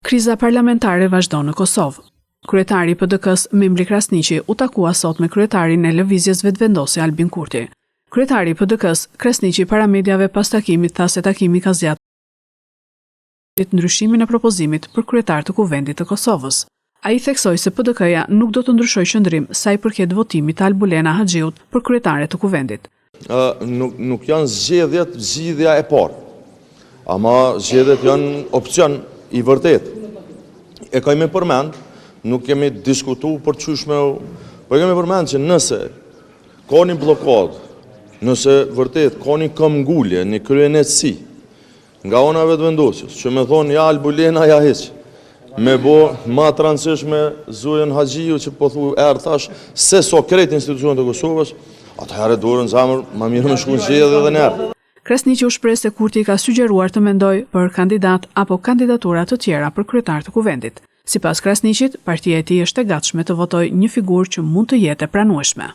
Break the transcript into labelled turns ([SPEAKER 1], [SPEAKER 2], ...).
[SPEAKER 1] Kriza parlamentare vazhdon në Kosovë. Kryetari i PDK-s Memri Krasniqi u takua sot me kryetarin e Lëvizjes Vetëvendosje Albin Kurti. Kryetari i PDK-s Krasniqi para mediave pas takimit tha se takimi ka zgjatur ndryshimin e propozimit për kryetar të Kuvendit të Kosovës. Ai theksoi se PDK-ja nuk do të ndryshojë qëndrim sa i përket votimit të Albulena Haxhiut për kryetare të Kuvendit.
[SPEAKER 2] Nuk janë zgjedhja e parë, ama zgjedhjet janë opcion i vërtet. E kemi përmend, nuk kemi diskutu për çështme, po kemi përmend që nëse ka një blokadë, nëse vërtet ka një këmbgulje, një kryenetësi nga ona vetëvendosjes, që me thonë ja Albulena ja hiq, me bo ma transish me Zojen Haxhiu që po thu thash se so krejt institucionet e Kosovës, atëherë dorën zamër, ma mirë me shku në zgjedhje edhe nërë.
[SPEAKER 1] Krasniqi u shpreh se Kurti ka sugjeruar të mendojë për kandidat apo kandidatura të tjera për kryetar të Kuvendit. Sipas Krasniqit, partia e tij është e gatshme të votojë një figurë që mund të jetë e pranueshme.